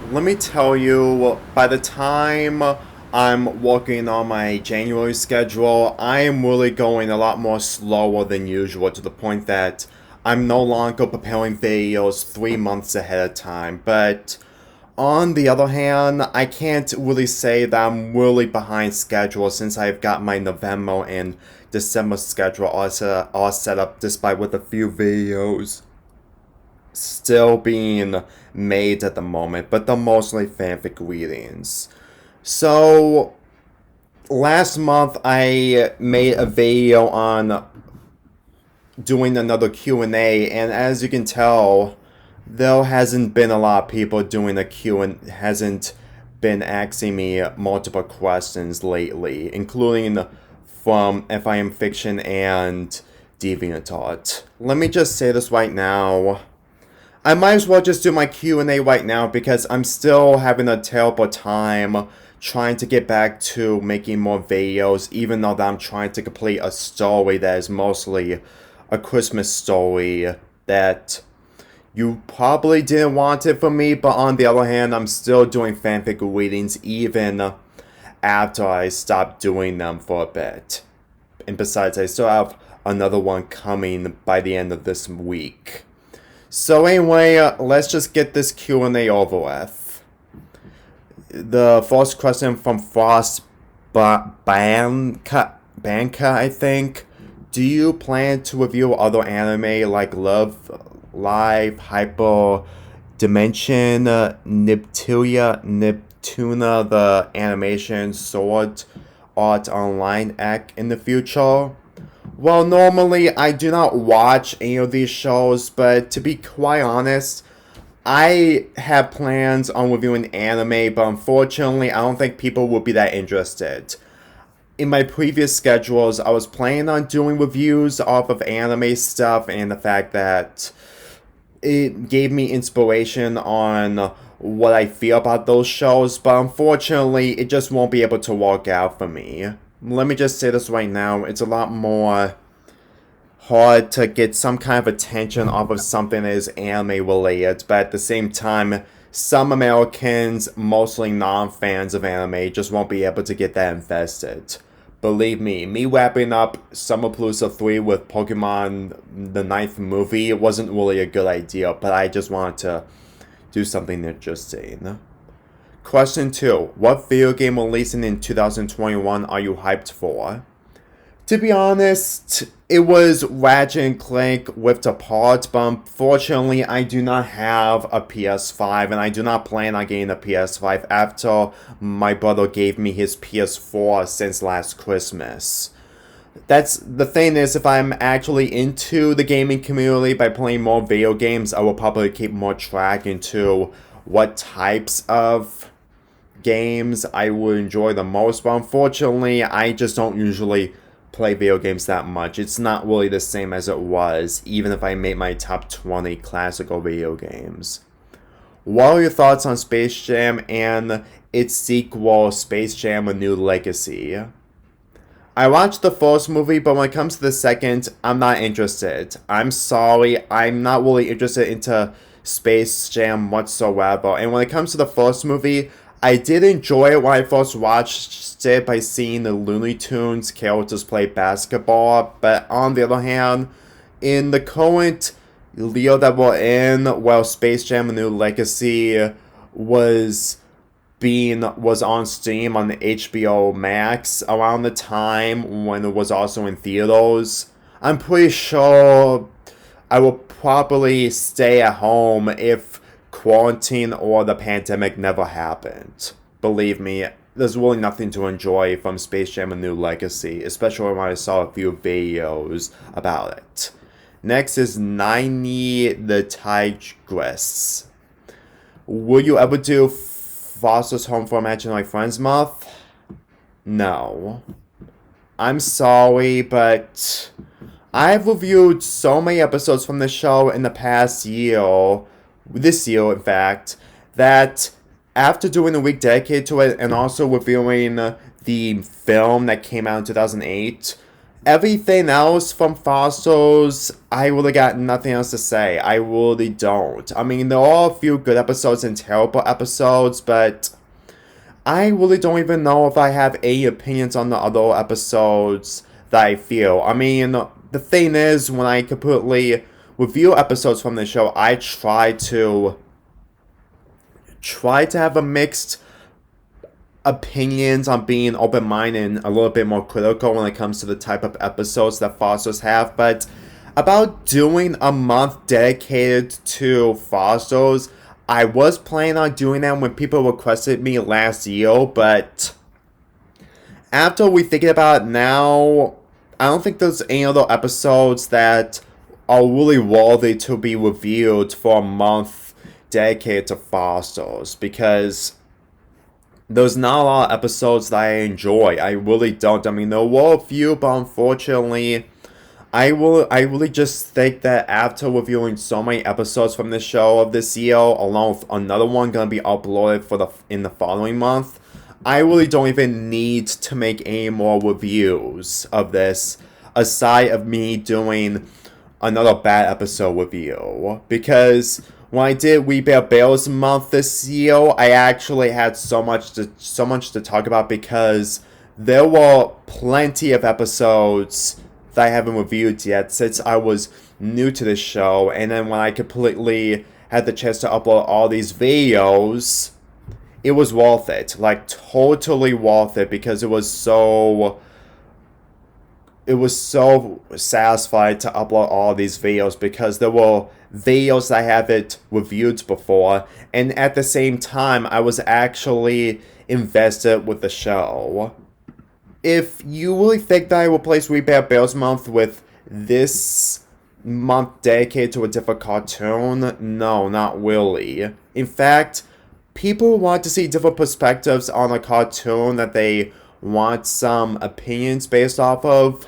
Let me tell you, by the time I'm working on my January schedule, I am really going a lot more slower than usual to the point that I'm no longer preparing videos 3 months ahead of time. But on the other hand, I can't really say that I'm really behind schedule since I've got my November and December schedule all set up despite with a few videos still being made at the moment, but they're mostly fanfic readings. So, last month I made a video on doing another Q&A, and as you can tell, there hasn't been a lot of people doing a Q and hasn't been asking me multiple questions lately, including from FIM Fiction and DeviantArt. Let me just say this right now. I might as well just do my Q&A right now because I'm still having a terrible time trying to get back to making more videos, even though that I'm trying to complete a story that is mostly a Christmas story that you probably didn't want it from me, but on the other hand, I'm still doing fanfic readings even after I stopped doing them for a bit. And besides, I still have another one coming by the end of this week. So anyway, let's just get this Q&A over with. The first question from Frost Banka, I think. Do you plan to review other anime like Love Live, Hyper Dimension, Neptuna, the animation, Sword Art Online act in the future? Well, normally I do not watch any of these shows, but to be quite honest, I have plans on reviewing anime, but unfortunately, I don't think people will be that interested. In my previous schedules, I was planning on doing reviews off of anime stuff and the fact that it gave me inspiration on what I feel about those shows, but unfortunately, it just won't be able to work out for me. Let me just say this right now, it's a lot more hard to get some kind of attention off of something that is anime related, but at the same time, some Americans, mostly non-fans of anime, just won't be able to get that invested. Believe me wrapping up Summer Palooza 3 with Pokemon the ninth movie wasn't really a good idea, but I just wanted to do something interesting. Question 2. What video game releasing in 2021 are you hyped for? To be honest, it was Ratchet and Clank Rift Apart, but unfortunately I do not have a PS5 and I do not plan on getting a PS5 after my brother gave me his PS4 since last Christmas. That's the thing is, if I'm actually into the gaming community by playing more video games, I will probably keep more track into what types of games I would enjoy the most, but unfortunately I just don't usually play video games that much. It's not really the same as it was, even if I made my top 20 classical video games. What are your thoughts on Space Jam and its sequel, Space Jam: A New Legacy? I watched the first movie, but when it comes to the second, I'm not interested. I'm sorry, I'm not really interested into Space Jam whatsoever. And when it comes to the first movie, I did enjoy it when I first watched it by seeing the Looney Tunes characters play basketball, but on the other hand, in the current year that we're in, while Space Jam: A New Legacy was on Steam on HBO Max around the time when it was also in theaters, I'm pretty sure I will probably stay at home if quarantine or the pandemic never happened. Believe me, there's really nothing to enjoy from Space Jam: A New Legacy, especially when I saw a few videos about it. Next is 90 the Tigress. Will you ever do Foster's Home for Imaginary Friends month? No. I'm sorry, but I've reviewed so many episodes from the show in the past year, this year in fact, that after doing a week dedicated to it and also reviewing the film that came out in 2008, everything else from Foster's, I really got nothing else to say. I really don't. I mean, there are a few good episodes and terrible episodes, but I really don't even know if I have any opinions on the other episodes that I feel. I mean, the thing is, when I completely review episodes from the show, I try to have a mixed opinions on being open-minded and a little bit more critical when it comes to the type of episodes that Foster's have. But about doing a month dedicated to Foster's, I was planning on doing that when people requested me last year, but after we thinking about it now, I don't think there's any other episodes that are really worthy to be reviewed for a month dedicated to Foster's, because there's not a lot of episodes that I enjoy. I really don't. I mean, there were a few, but unfortunately, I really just think that after reviewing so many episodes from the show of this year, along with another one gonna be uploaded in the following month, I really don't even need to make any more reviews of this, aside of me doing another bad episode review. Because when I did We Bear Bears month this year, I actually had so much to talk about, because there were plenty of episodes that I haven't reviewed yet since I was new to this show. And then when I completely had the chance to upload all these videos, it was worth it. Like, totally worth it, because it was so satisfying to upload all these videos, because there were videos I haven't reviewed before, and at the same time I was actually invested with the show. If you really think that I will replace We Bear Bears month with this month dedicated to a different cartoon, no, not really. In fact, people want to see different perspectives on a cartoon that they want some opinions based off of.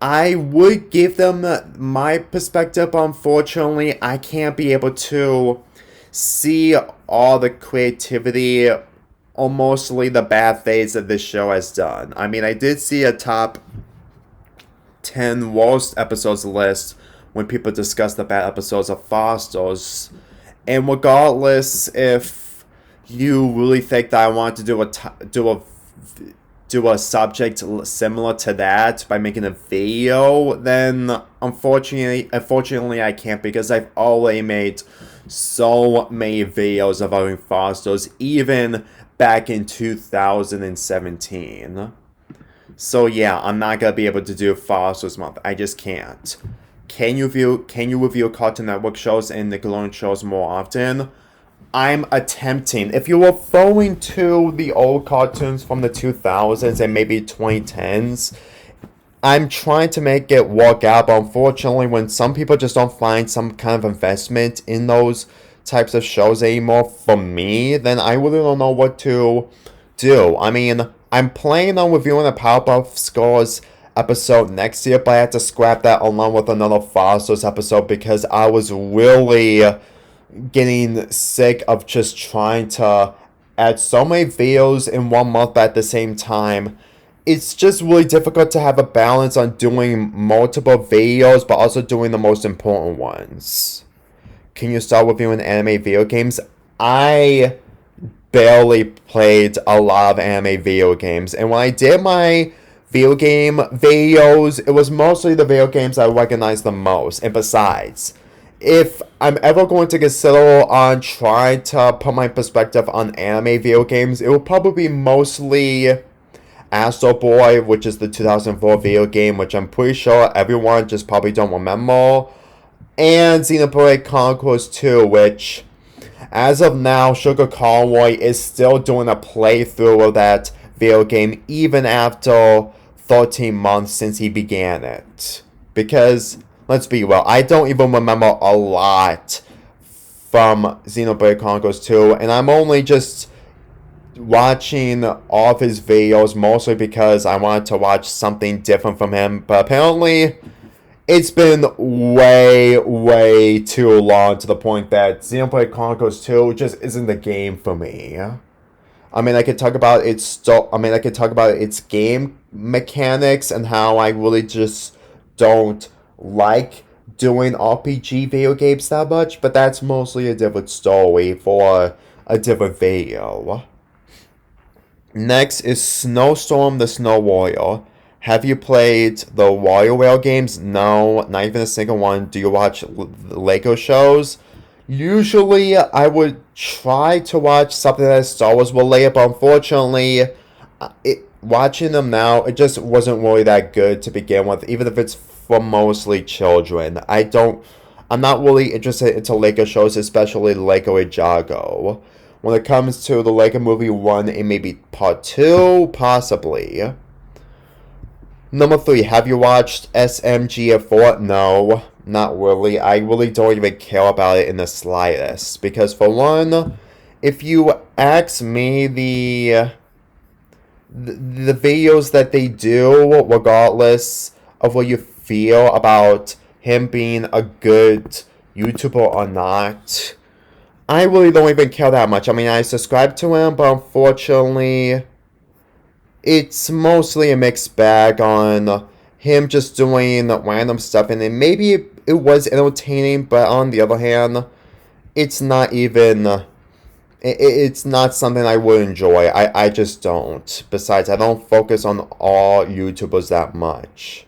I would give them my perspective, but unfortunately, I can't be able to see all the creativity or mostly the bad things that this show has done. I mean, I did see a top 10 worst episodes list when people discuss the bad episodes of Foster's. And regardless if you really think that I want to do a subject similar to that by making a video, then unfortunately I can't, because I've already made so many videos about Foster's, even back in 2017. So yeah, I'm not gonna be able to do Foster's month. I just can't. Can you review Cartoon Network shows and Nickelodeon shows more often? I'm attempting. If you're referring to the old cartoons from the 2000s and maybe 2010s, I'm trying to make it work out, but unfortunately, when some people just don't find some kind of investment in those types of shows anymore for me, then I really don't know what to do. I mean, I'm planning on reviewing a Powerpuff Girls episode next year, but I had to scrap that along with another Foster's episode, because I was really getting sick of just trying to add so many videos in one month, but at the same time, it's just really difficult to have a balance on doing multiple videos, but also doing the most important ones. Can you start reviewing anime video games? I barely played a lot of anime video games, and when I did my video game videos, it was mostly the video games I recognized the most. And besides, if I'm ever going to consider on trying to put my perspective on anime video games, it will probably be mostly Astro Boy, which is the 2004 video game, which I'm pretty sure everyone just probably don't remember, and Xenoblade Chronicles 2, which, as of now, Sugar Conway is still doing a playthrough of that video game even after 13 months since he began it. Because, let's be real, I don't even remember a lot from Xenoblade Chronicles 2, and I'm only just watching all of his videos mostly because I wanted to watch something different from him, but apparently it's been way too long to the point that Xenoblade Chronicles 2 just isn't the game for me. I mean, I could talk about its mechanics and how I really just don't like doing RPG video games that much, but that's mostly a different story for a different video. Next is Snowstorm the Snow Warrior. Have you played the WarioWare games? No, not even a single one. Do you watch the Lego shows? Usually, I would try to watch something that is Star Wars related, but unfortunately, watching them now, it just wasn't really that good to begin with, even if it's for mostly children. I'm not really interested into Lego shows, especially Lego Indiegogo. When it comes to the Lego Movie 1, it may be part 2, possibly. Number 3, have you watched SMG4? No, not really. I really don't even care about it in the slightest. Because for one, if you ask me, the videos that they do, regardless of what you feel about him being a good YouTuber or not, I really don't even care that much. I mean, I subscribe to him, but unfortunately, it's mostly a mixed bag on him just doing random stuff, and then maybe it was entertaining, but on the other hand, it's not even... It's not something I would enjoy. I just don't. Besides, I don't focus on all YouTubers that much.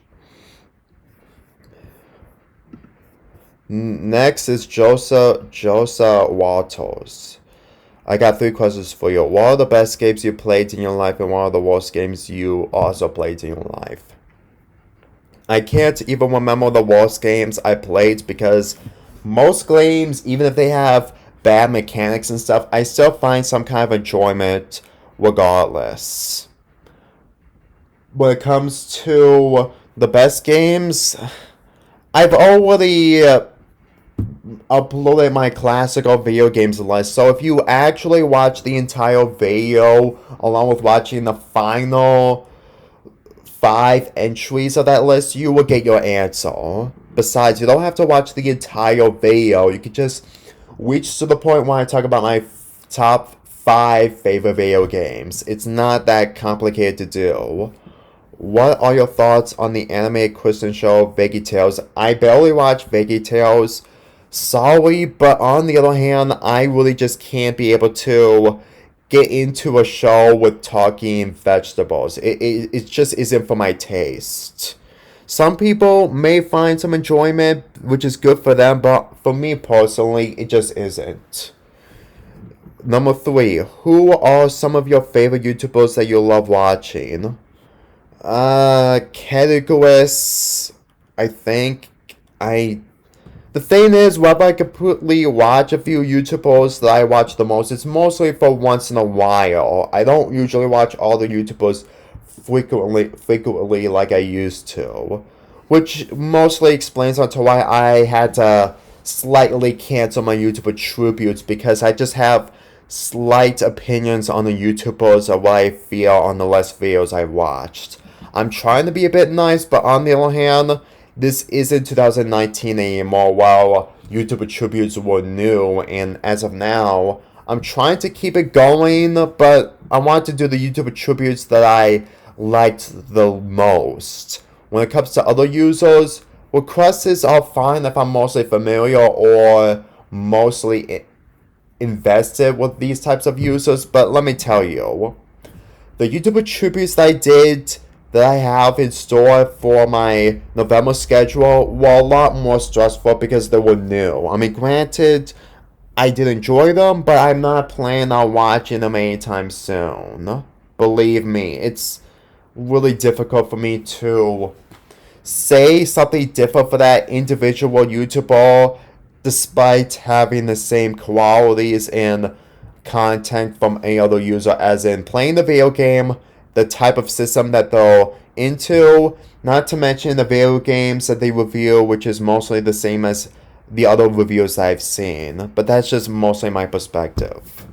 Next is Josa Walters. I got 3 questions for you. What are the best games you played in your life, and what are the worst games you also played in your life? I can't even remember the worst games I played because most games, even if they have bad mechanics and stuff, I still find some kind of enjoyment regardless. When it comes to the best games, I've already uploaded my classical video games list, so if you actually watch the entire video along with watching the final 5 entries of that list, you will get your answer. Besides, you don't have to watch the entire video. You can just reach to the point where I talk about my top 5 favorite video games. It's not that complicated to do. What are your thoughts on the anime Christian show VeggieTales? I barely watch VeggieTales. Sorry, but on the other hand, I really just can't be able to get into a show with talking vegetables. It just isn't for my taste. Some people may find some enjoyment, which is good for them, but for me personally, it just isn't. Number 3, who are some of your favorite YouTubers that you love watching? Categories, I think. The thing is, whether I completely watch a few YouTubers that I watch the most, it's mostly for once in a while. I don't usually watch all the YouTubers frequently like I used to, which mostly explains onto why I had to slightly cancel my YouTuber tributes, because I just have slight opinions on the YouTubers or what I feel on the less videos I watched. I'm trying to be a bit nice, but on the other hand, this isn't 2019 anymore, while YouTuber tributes were new, and as of now, I'm trying to keep it going, but I want to do the YouTuber tributes that I liked the most. When it comes to other users, requests are fine if I'm mostly familiar or mostly invested with these types of users, but let me tell you, the YouTuber tributes that I have in store for my November schedule were a lot more stressful because they were new. I mean, granted, I did enjoy them, but I'm not planning on watching them anytime soon. Believe me, it's really difficult for me to say something different for that individual YouTuber despite having the same qualities and content from any other user, as in playing the video game, the type of system that they're into, not to mention the video games that they review, which is mostly the same as the other reviews that I've seen. But that's just mostly my perspective.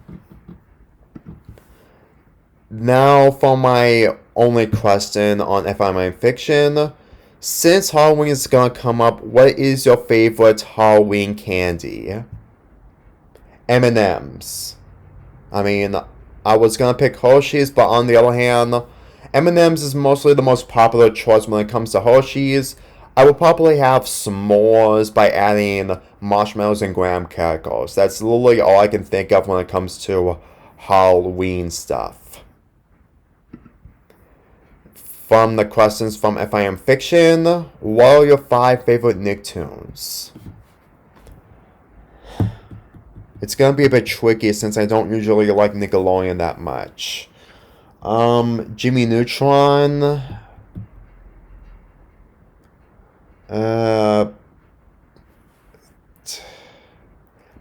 Now for my only question on FMI Fiction. Since Halloween is gonna come up, what is your favorite Halloween candy? M&M's. I mean, I was gonna pick Hershey's, but on the other hand, M&M's is mostly the most popular choice when it comes to Hershey's. I would probably have s'mores by adding marshmallows and graham crackers. That's literally all I can think of when it comes to Halloween stuff. From the questions from If I Am Fiction, what are your 5 favorite Nicktoons? It's gonna be a bit tricky since I don't usually like Nickelodeon that much. Jimmy Neutron.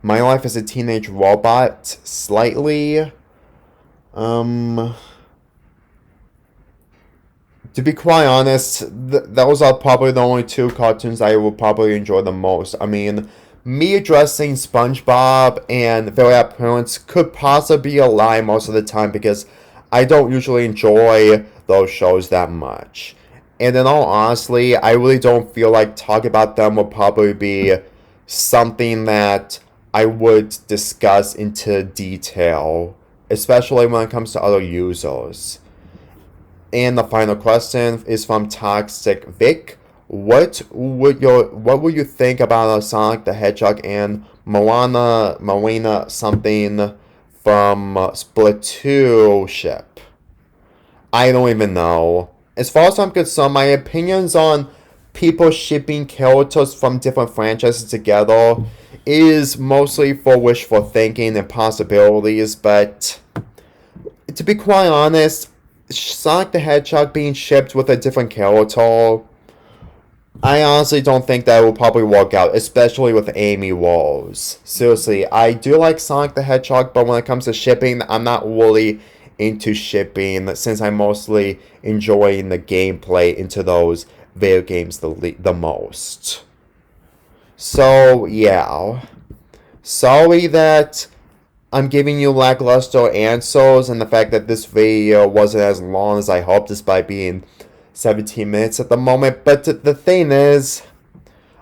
My Life as a Teenage Robot, slightly. To be quite honest, those are probably the only 2 cartoons I will probably enjoy the most. I mean, me addressing SpongeBob and their appearance could possibly be a lie most of the time because I don't usually enjoy those shows that much. And in all honesty, I really don't feel like talking about them will probably be something that I would discuss into detail, especially when it comes to other users. And the final question is from Toxic Vic. What would you think about a Sonic the Hedgehog and Moana something from Splatoon ship? I don't even know. As far as I'm concerned, my opinions on people shipping characters from different franchises together is mostly for wishful thinking and possibilities, but to be quite honest, Sonic the Hedgehog being shipped with a different character, I honestly don't think that will probably work out, especially with Amy Rose. Seriously, I do like Sonic the Hedgehog, but when it comes to shipping, I'm not really into shipping since I'm mostly enjoying the gameplay into those video games the most. So, yeah. Sorry that I'm giving you lackluster answers and the fact that this video wasn't as long as I hoped despite being 17 minutes at the moment. But the thing is,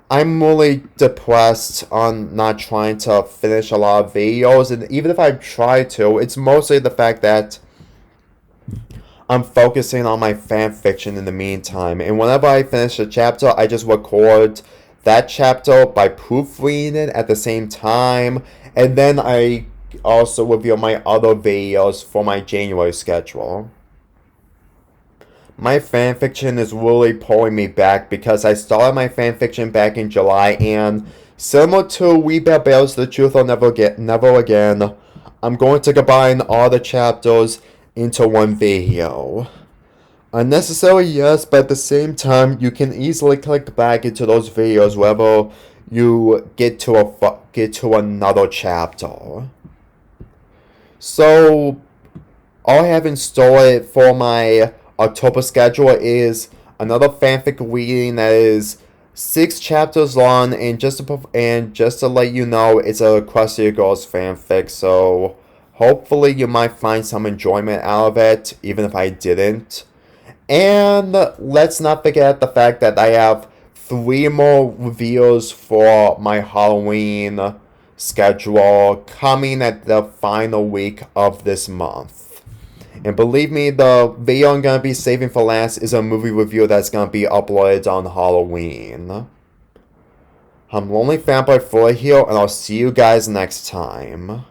I'm really depressed on not trying to finish a lot of videos. And even if I try to, it's mostly the fact that I'm focusing on my fan fiction in the meantime. And whenever I finish a chapter, I just record that chapter by proofreading it at the same time. And then I also reveal my other videos for my January schedule. My fanfiction is really pulling me back because I started my fanfiction back in July, and similar to We Bear Bears The Truth I'll Never Again, I'm going to combine all the chapters into one video. Unnecessary, yes, but at the same time, you can easily click back into those videos whenever you get to another chapter. So, all I have in store for my October schedule is another fanfic reading that is 6 chapters long, and just to let you know, it's a Crusty Girls fanfic, so hopefully you might find some enjoyment out of it, even if I didn't. And let's not forget the fact that I have 3 more reviews for my Halloween schedule coming at the final week of this month. And believe me, the video I'm going to be saving for last is a movie review that's going to be uploaded on Halloween. I'm Lonely Fanboy 4 here, and I'll see you guys next time.